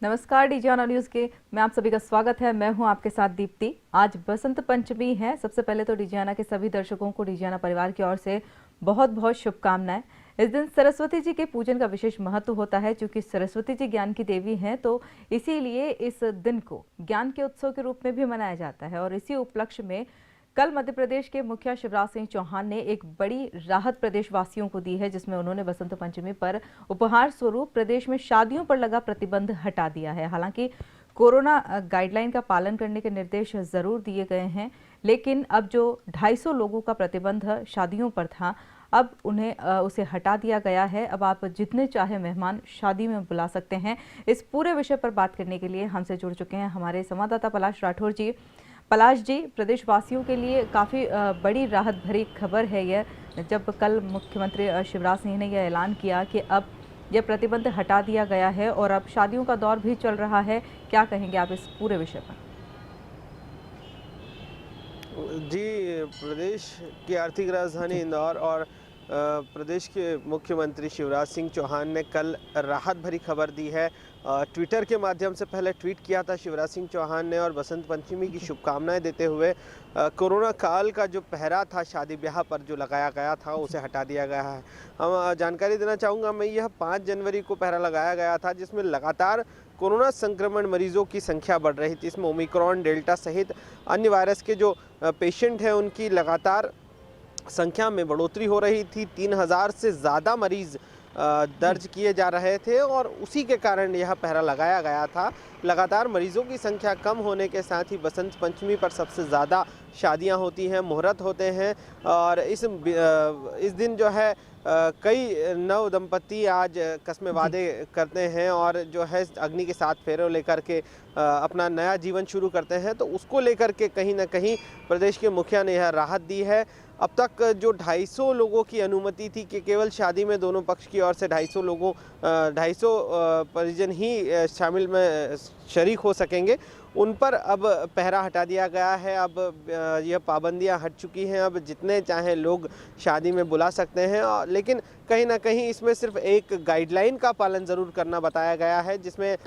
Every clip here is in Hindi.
नमस्कार डीजीआना न्यूज के मैं आप सभी का स्वागत है। मैं हूं आपके साथ दीप्ति। आज बसंत पंचमी है। सबसे पहले तो डीजीआना के सभी दर्शकों को डीजीआना परिवार की ओर से बहुत बहुत शुभकामनाएं। इस दिन सरस्वती जी के पूजन का विशेष महत्व होता है, क्योंकि सरस्वती जी ज्ञान की देवी हैं, तो इसीलिए इस दिन को ज्ञान के उत्सव के रूप में भी मनाया जाता है। और इसी उपलक्ष्य में कल मध्य प्रदेश के मुखिया शिवराज सिंह चौहान ने एक बड़ी राहत प्रदेशवासियों को दी है, जिसमें उन्होंने बसंत पंचमी पर उपहार स्वरूप प्रदेश में शादियों पर लगा प्रतिबंध हटा दिया है। हालांकि कोरोना गाइडलाइन का पालन करने के निर्देश जरूर दिए गए हैं, लेकिन अब जो 250 लोगों का प्रतिबंध शादियों पर था, अब उन्हें उसे हटा दिया गया है। अब आप जितने चाहे मेहमान शादी में बुला सकते हैं। इस पूरे विषय पर बात करने के लिए हमसे जुड़ चुके हैं हमारे संवाददाता पलाश राठौर जी। पलाश जी, प्रदेशवासियों के लिए काफ़ी बड़ी राहत भरी खबर है यह, जब कल मुख्यमंत्री शिवराज सिंह ने यह ऐलान किया कि अब यह प्रतिबंध हटा दिया गया है और अब शादियों का दौर भी चल रहा है। क्या कहेंगे आप इस पूरे विषय पर? जी, प्रदेश की आर्थिक राजधानी इंदौर और प्रदेश के मुख्यमंत्री शिवराज सिंह चौहान ने कल राहत भरी खबर दी है। ट्विटर के माध्यम से पहले ट्वीट किया था शिवराज सिंह चौहान ने और बसंत पंचमी की शुभकामनाएं देते हुए कोरोना काल का जो पहरा था शादी ब्याह पर जो लगाया गया था उसे हटा दिया गया है। हम जानकारी देना चाहूँगा मैं, यह 5 जनवरी को पहरा लगाया गया था, जिसमें लगातार कोरोना संक्रमण मरीजों की संख्या बढ़ रही थी। इसमें ओमिक्रॉन, डेल्टा सहित अन्य वायरस के जो पेशेंट हैं उनकी लगातार संख्या में बढ़ोतरी हो रही थी। 3000 से ज़्यादा मरीज़ दर्ज किए जा रहे थे और उसी के कारण यह पहरा लगाया गया था। लगातार मरीजों की संख्या कम होने के साथ ही बसंत पंचमी पर सबसे ज़्यादा शादियां होती हैं, मुहूर्त होते हैं और इस दिन जो है कई नव दंपति आज कस्में वादे करते हैं और जो है अग्नि के 7 फेरे लेकर के अपना नया जीवन शुरू करते हैं। तो उसको लेकर के कहीं ना कहीं प्रदेश के मुखिया ने यह राहत दी है। अब तक जो 250 लोगों की अनुमति थी कि केवल शादी में दोनों पक्ष की ओर से 250 परिजन ही शामिल में शरीक हो सकेंगे, उन पर अब पहरा हटा दिया गया है। अब यह पाबंदियां हट चुकी हैं। अब जितने चाहें लोग शादी में बुला सकते हैं, लेकिन कहीं ना कहीं इसमें सिर्फ एक गाइडलाइन का पालन ज़रूर करना बताया गया है, जिसमें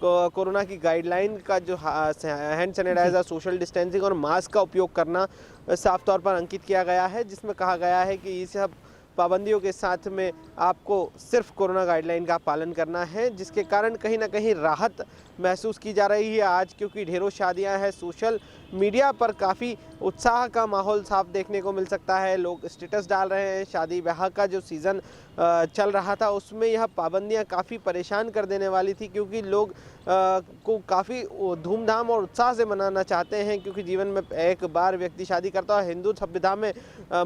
कोरोना की गाइडलाइन का जो हैंड सैनिटाइजर, सोशल डिस्टेंसिंग और मास्क का उपयोग करना साफ तौर पर अंकित किया गया है, जिसमें कहा गया है कि इस सब पाबंदियों के साथ में आपको सिर्फ कोरोना गाइडलाइन का पालन करना है, जिसके कारण कहीं ना कहीं राहत महसूस की जा रही है आज, क्योंकि ढेरों शादियां हैं। सोशल मीडिया पर काफ़ी उत्साह का माहौल साफ देखने को मिल सकता है। लोग स्टेटस डाल रहे हैं। शादी ब्याह का जो सीज़न चल रहा था उसमें यह पाबंदियां काफ़ी परेशान कर देने वाली थी, क्योंकि लोग को काफ़ी धूमधाम और उत्साह से मनाना चाहते हैं, क्योंकि जीवन में एक बार व्यक्ति शादी करता है। हिंदू सभ्यता में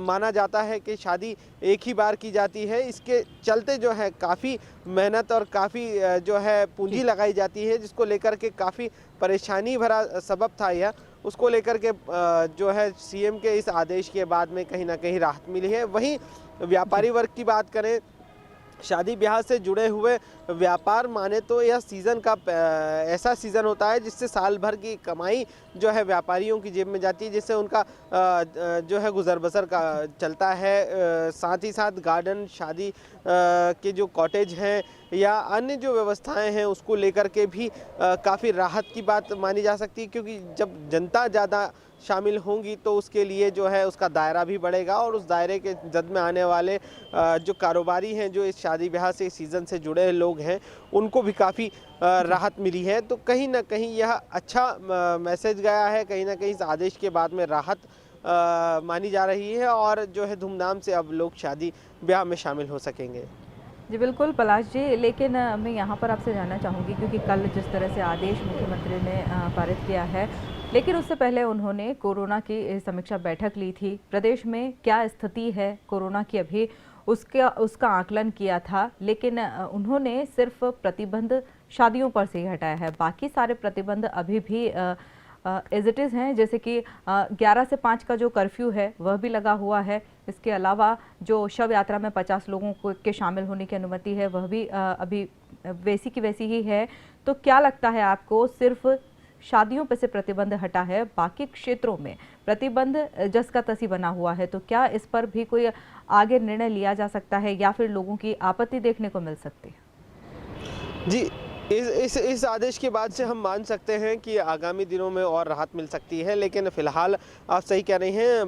माना जाता है कि शादी एक ही बार की जाती है। इसके चलते जो है काफ़ी मेहनत और काफ़ी जो है पूंजी लगाई जाती है, जिसको लेकर के काफ़ी परेशानी भरा सबब था यह। उसको लेकर के जो है सीएम के इस आदेश के बाद में कहीं ना कहीं राहत मिली है। वहीं व्यापारी वर्ग की बात करें, शादी ब्याह से जुड़े हुए व्यापार माने तो यह सीज़न का ऐसा सीज़न होता है जिससे साल भर की कमाई जो है व्यापारियों की जेब में जाती है, जिससे उनका जो है गुजर बसर का चलता है। साथ ही साथ गार्डन, शादी के जो कॉटेज हैं या अन्य जो व्यवस्थाएं हैं उसको लेकर के भी काफ़ी राहत की बात मानी जा सकती है, क्योंकि जब जनता ज़्यादा शामिल होंगी तो उसके लिए जो है उसका दायरा भी बढ़ेगा और उस दायरे के जद में आने वाले जो कारोबारी हैं, जो इस शादी ब्याह से सीज़न से जुड़े लोग हैं, उनको भी काफ़ी राहत मिली है। तो कहीं ना कहीं यह अच्छा मैसेज गया है। कहीं ना कहीं इस आदेश के बाद में राहत मानी जा रही है और जो है धूमधाम से अब लोग शादी ब्याह में शामिल हो सकेंगे। जी बिल्कुल पलाश जी, लेकिन मैं यहाँ पर आपसे जानना चाहूँगी, क्योंकि कल जिस तरह से आदेश मुख्यमंत्री ने पारित किया है, लेकिन उससे पहले उन्होंने कोरोना की समीक्षा बैठक ली थी। प्रदेश में क्या स्थिति है कोरोना की, अभी उसका आकलन किया था, लेकिन उन्होंने सिर्फ प्रतिबंध शादियों पर से ही हटाया है। बाकी सारे प्रतिबंध अभी भी एज इट इज़ हैं, जैसे कि 11 से 5 का जो कर्फ्यू है वह भी लगा हुआ है। इसके अलावा जो शव यात्रा में 50 लोगों को के शामिल होने की अनुमति है वह भी अभी वैसी की वैसी ही है। तो क्या लगता है आपको, सिर्फ शादियों पर से प्रतिबंध हटा है, बाकी क्षेत्रों में प्रतिबंध जस का तसी बना हुआ है, तो क्या इस पर भी कोई आगे निर्णय लिया जा सकता है या फिर लोगों की आपत्ति देखने को मिल सकती है? जी, इस आदेश के बाद से हम मान सकते हैं कि आगामी दिनों में और राहत मिल सकती है, लेकिन फ़िलहाल आप सही कह रही हैं,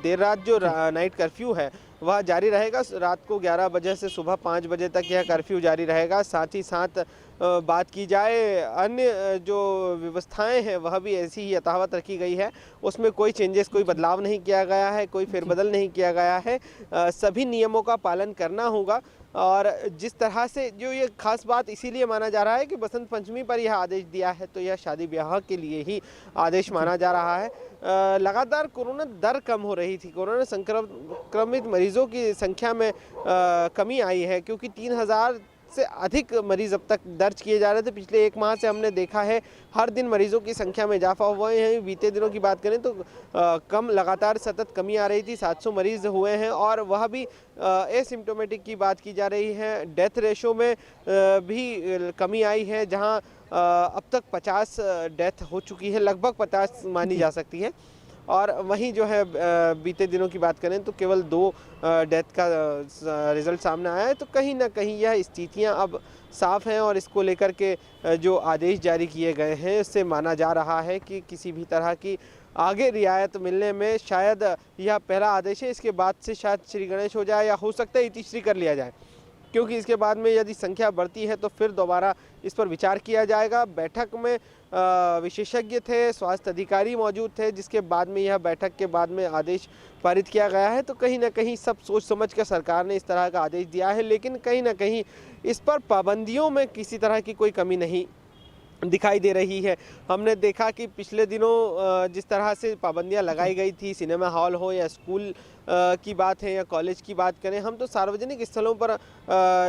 देर रात जो नाइट कर्फ्यू है वह जारी रहेगा। रात को 11 बजे से सुबह 5 बजे तक यह कर्फ्यू जारी रहेगा। साथ ही साथ बात की जाए अन्य जो व्यवस्थाएं हैं वह भी ऐसी ही यथावत रखी गई है। उसमें कोई चेंजेस, कोई बदलाव नहीं किया गया है, कोई फेरबदल नहीं किया गया है। सभी नियमों का पालन करना होगा। और जिस तरह से जो ये खास बात इसीलिए माना जा रहा है कि बसंत पंचमी पर यह आदेश दिया है, तो यह शादी ब्याह के लिए ही आदेश माना जा रहा है। लगातार कोरोना दर कम हो रही थी, कोरोना संक्रमित मरीजों की संख्या में कमी आई है, क्योंकि 3000 से अधिक मरीज अब तक दर्ज किए जा रहे थे। पिछले एक माह से हमने देखा है हर दिन मरीजों की संख्या में इजाफा हुआ है। बीते दिनों की बात करें तो कम लगातार सतत कमी आ रही थी, 700 मरीज हुए हैं, और वह भी एसिम्टोमेटिक की बात की जा रही है। डेथ रेशो में भी कमी आई है, जहां अब तक 50 डेथ हो चुकी है, लगभग 50 मानी जा सकती है। और वहीं जो है बीते दिनों की बात करें तो केवल 2 डेथ का रिज़ल्ट सामने आया है। तो कहीं ना कहीं यह स्थितियां अब साफ हैं, और इसको लेकर के जो आदेश जारी किए गए हैं इससे माना जा रहा है कि किसी भी तरह की आगे रियायत मिलने में शायद यह पहला आदेश है। इसके बाद से शायद श्री गणेश हो जाए, या हो सकता है तीसरी कर लिया जाए, क्योंकि इसके बाद में यदि संख्या बढ़ती है तो फिर दोबारा इस पर विचार किया जाएगा। बैठक में विशेषज्ञ थे, स्वास्थ्य अधिकारी मौजूद थे, जिसके बाद में यह बैठक के बाद में आदेश पारित किया गया है। तो कहीं ना कहीं सब सोच समझ कर सरकार ने इस तरह का आदेश दिया है, लेकिन कहीं ना कहीं इस पर पाबंदियों में किसी तरह की कोई कमी नहीं दिखाई दे रही है। हमने देखा कि पिछले दिनों जिस तरह से पाबंदियां लगाई गई थी, सिनेमा हॉल हो या स्कूल की बात है या कॉलेज की बात करें, हम तो सार्वजनिक स्थलों पर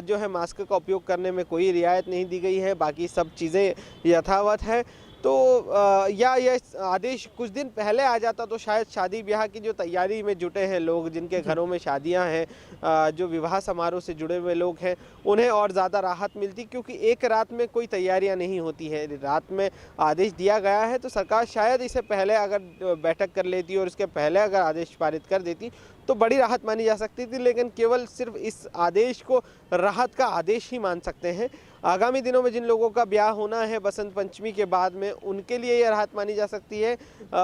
जो है मास्क का उपयोग करने में कोई रियायत नहीं दी गई है, बाकी सब चीज़ें यथावत है। तो या यह आदेश कुछ दिन पहले आ जाता तो शायद शादी ब्याह की जो तैयारी में जुटे हैं लोग, जिनके घरों में शादियां हैं, जो विवाह समारोह से जुड़े हुए लोग हैं, उन्हें और ज़्यादा राहत मिलती, क्योंकि एक रात में कोई तैयारियां नहीं होती है। रात में आदेश दिया गया है तो सरकार शायद इसे पहले अगर बैठक कर लेती और इसके पहले अगर आदेश पारित कर देती तो बड़ी राहत मानी जा सकती थी, लेकिन केवल सिर्फ इस आदेश को राहत का आदेश ही मान सकते हैं। आगामी दिनों में जिन लोगों का ब्याह होना है बसंत पंचमी के बाद में, उनके लिए यह राहत मानी जा सकती है।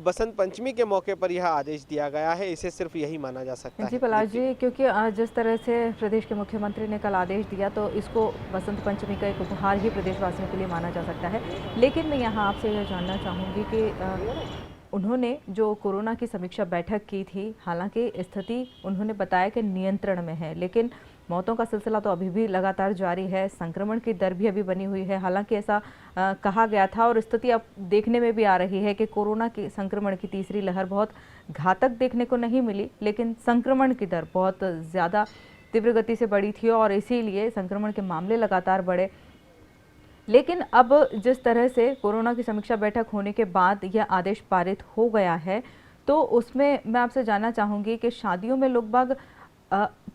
बसंत पंचमी के मौके पर यह आदेश दिया गया है, इसे सिर्फ यही माना जा सकता है। जी पलाश जी, क्योंकि जिस तरह से प्रदेश के मुख्यमंत्री ने कल आदेश दिया, तो इसको बसंत पंचमी का एक उपहार ही प्रदेशवासियों के लिए माना जा सकता है। लेकिन मैं यहाँ आपसे यह जानना चाहूँगी कि उन्होंने जो कोरोना की समीक्षा बैठक की थी, हालांकि स्थिति उन्होंने बताया कि नियंत्रण में है, लेकिन मौतों का सिलसिला तो अभी भी लगातार जारी है, संक्रमण की दर भी अभी बनी हुई है। हालांकि ऐसा कहा गया था, और स्थिति अब देखने में भी आ रही है कि कोरोना की संक्रमण की तीसरी लहर बहुत घातक देखने को नहीं मिली, लेकिन संक्रमण की दर बहुत ज़्यादा तीव्र गति से बढ़ी थी, और इसीलिए संक्रमण के मामले लगातार बढ़े। लेकिन अब जिस तरह से कोरोना की समीक्षा बैठक होने के बाद यह आदेश पारित हो गया है, तो उसमें मैं आपसे जानना चाहूँगी कि शादियों में लोग बाग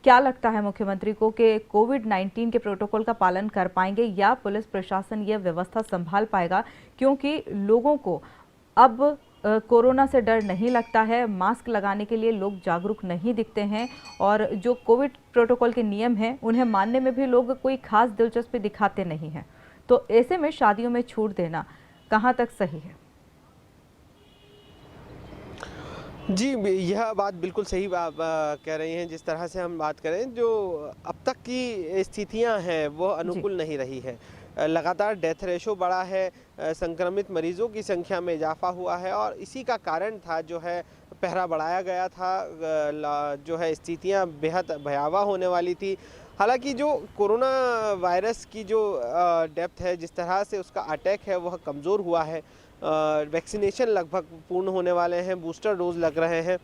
क्या लगता है मुख्यमंत्री को कि कोविड-19 के प्रोटोकॉल का पालन कर पाएंगे, या पुलिस प्रशासन यह व्यवस्था संभाल पाएगा? क्योंकि लोगों को अब कोरोना से डर नहीं लगता है, मास्क लगाने के लिए लोग जागरूक नहीं दिखते हैं, और जो कोविड प्रोटोकॉल के नियम हैं उन्हें मानने में भी लोग कोई खास दिलचस्पी दिखाते नहीं हैं। तो ऐसे में शादियों में छूट देना कहाँ तक सही है? जी, यह बात बिल्कुल सही आप कह रही हैं। जिस तरह से हम बात करें, जो अब तक की स्थितियां हैं वो अनुकूल नहीं रही है। लगातार डेथ रेशो बढ़ा है, संक्रमित मरीजों की संख्या में इजाफा हुआ है, और इसी का कारण था जो है पहरा बढ़ाया गया था। जो है स्थितियां बेहद भयावह होने वाली थी। हालांकि जो कोरोना वायरस की जो डेप्थ है, जिस तरह से उसका अटैक है, वह कमज़ोर हुआ है। वैक्सीनेशन लगभग पूर्ण होने वाले हैं, बूस्टर डोज लग रहे हैं,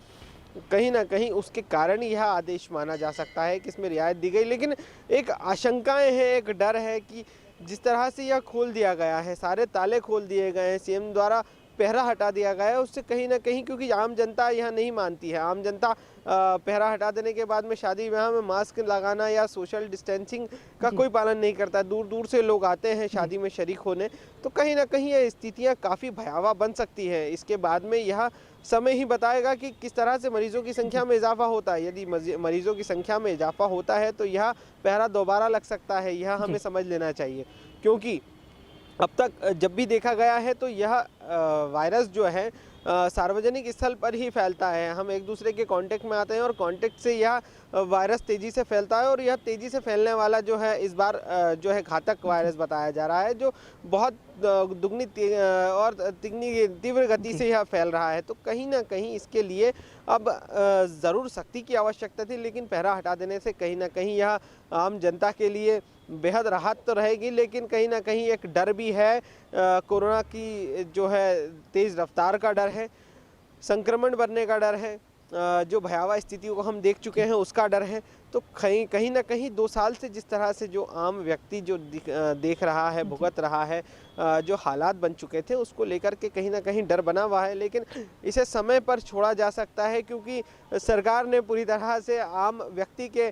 कहीं ना कहीं उसके कारण यह आदेश माना जा सकता है कि इसमें रियायत दी गई। लेकिन एक आशंकाएं हैं, एक डर है कि जिस तरह से यह खोल दिया गया है, सारे ताले खोल दिए गए हैं, सीएम द्वारा पहरा हटा दिया गया है, उससे कहीं ना कहीं, क्योंकि आम जनता यह नहीं मानती है, आम जनता पहरा हटा देने के बाद में शादी ब्याह में मास्क लगाना या सोशल डिस्टेंसिंग का कोई पालन नहीं करता। दूर दूर से लोग आते हैं शादी में शरीक होने, तो कहीं ना कहीं ये स्थितियां काफ़ी भयावह बन सकती हैं। इसके बाद में यह समय ही बताएगा कि किस तरह से मरीजों की संख्या में इजाफा होता है। यदि मरीजों की संख्या में इजाफा होता है तो यह पहरा दोबारा लग सकता है, यह हमें समझ लेना चाहिए। क्योंकि अब तक जब भी देखा गया है तो यह वायरस जो है सार्वजनिक स्थल पर ही फैलता है। हम एक दूसरे के कांटेक्ट में आते हैं और कांटेक्ट से यह वायरस तेज़ी से फैलता है और यह तेज़ी से फैलने वाला जो है इस बार जो है घातक वायरस बताया जा रहा है, जो बहुत दुगनी और तिगनी तीव्र गति जी। से यह फैल रहा है। तो कहीं न कहीं इसके लिए अब ज़रूर सख्ती की आवश्यकता थी, लेकिन पहरा हटा देने से कहीं न कहीं यह आम जनता के लिए बेहद राहत तो रहेगी, लेकिन कहीं न कहीं एक डर भी है। कोरोना की जो है तेज़ रफ्तार का डर है, संक्रमण बढ़ने का डर है, जो भयावह स्थितियों को हम देख चुके हैं उसका डर है। तो कहीं न कहीं 2 साल से जिस तरह से जो आम व्यक्ति जो देख रहा है, भुगत रहा है, जो हालात बन चुके थे उसको लेकर के कहीं न कहीं डर बना हुआ है। लेकिन इसे समय पर छोड़ा जा सकता है, क्योंकि सरकार ने पूरी तरह से आम व्यक्ति के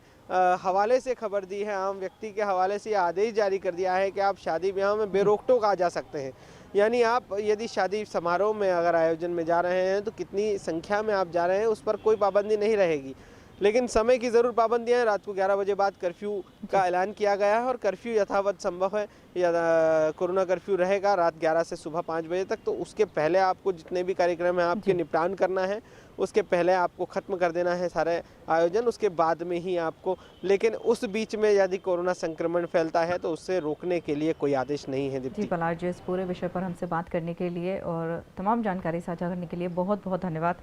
हवाले से खबर दी है, आम व्यक्ति के हवाले से आदेश जारी कर दिया है कि आप शादी ब्याह में बेरोक-टोक आ जा सकते हैं। यानी आप यदि शादी समारोह में अगर आयोजन में जा रहे हैं तो कितनी संख्या में आप जा रहे हैं उस पर कोई पाबंदी नहीं रहेगी, लेकिन समय की ज़रूर पाबंदियाँ हैं। रात को 11 बजे बाद कर्फ्यू का ऐलान किया गया है और कर्फ्यू यथावत संभव है या कोरोना कर्फ्यू रहेगा रात 11 से सुबह 5 बजे तक। तो उसके पहले आपको जितने भी कार्यक्रम हैं आपके निपटान करना है, उसके पहले आपको ख़त्म कर देना है सारे आयोजन, उसके बाद में ही आपको। लेकिन उस बीच में यदि कोरोना संक्रमण फैलता है तो उससे रोकने के लिए कोई आदेश नहीं है। जी दीप्ति। पलाश जी, इस पूरे विषय पर हमसे बात करने के लिए और तमाम जानकारी साझा करने के लिए बहुत बहुत धन्यवाद।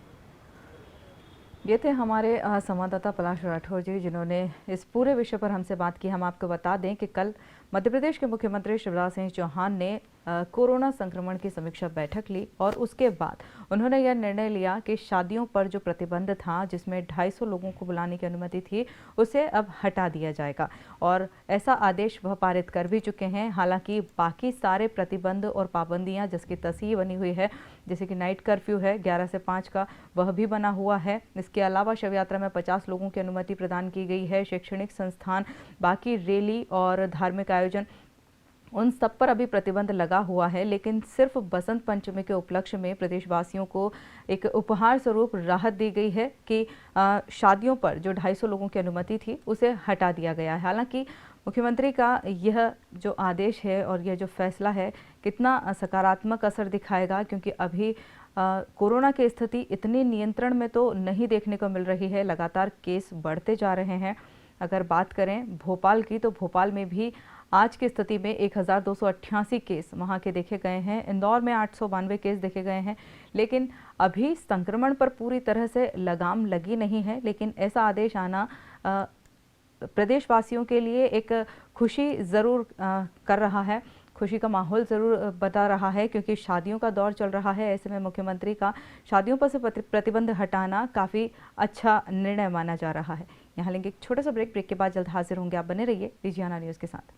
ये थे हमारे संवाददाता पलाश राठौर जी, जिन्होंने इस पूरे विषय पर हमसे बात की। हम आपको बता दें कि कल मध्य प्रदेश के मुख्यमंत्री शिवराज सिंह चौहान ने कोरोना संक्रमण की समीक्षा बैठक ली और उसके बाद उन्होंने यह निर्णय लिया कि शादियों पर जो प्रतिबंध था, जिसमें 250 लोगों को बुलाने की अनुमति थी, उसे अब हटा दिया जाएगा और ऐसा आदेश वह पारित कर भी चुके हैं। हालांकि बाकी सारे प्रतिबंध और पाबंदियां जिसकी तस्वीर बनी हुई है, जैसे कि नाइट कर्फ्यू है 11 से 5 का, वह भी बना हुआ है। इसके अलावा शव यात्रा में 50 लोगों की अनुमति प्रदान की गई है। शैक्षणिक संस्थान, बाकी रैली और धार्मिक आयोजन, उन सब पर अभी प्रतिबंध लगा हुआ है। लेकिन सिर्फ बसंत पंचमी के उपलक्ष्य में प्रदेशवासियों को एक उपहार स्वरूप राहत दी गई है कि शादियों पर जो 250 लोगों की अनुमति थी उसे हटा दिया गया है। हालांकि मुख्यमंत्री का यह जो आदेश है और यह जो फैसला है कितना सकारात्मक असर दिखाएगा, क्योंकि अभी कोरोना की स्थिति इतनी नियंत्रण में तो नहीं देखने को मिल रही है। लगातार केस बढ़ते जा रहे हैं। अगर बात करें भोपाल की, तो भोपाल में भी आज की स्थिति में 1288 केस वहां के देखे गए हैं। इंदौर में 892 केस देखे गए हैं। लेकिन अभी संक्रमण पर पूरी तरह से लगाम लगी नहीं है। लेकिन ऐसा आदेश आना प्रदेशवासियों के लिए एक खुशी ज़रूर कर रहा है, खुशी का माहौल ज़रूर बता रहा है, क्योंकि शादियों का दौर चल रहा है। ऐसे में मुख्यमंत्री का शादियों पर से प्रतिबंध हटाना काफ़ी अच्छा निर्णय माना जा रहा है। यहाँ लेंगे एक छोटा सा ब्रेक के बाद जल्द हाजिर होंगे। आप बने रहिए लीजियाना न्यूज़ के साथ।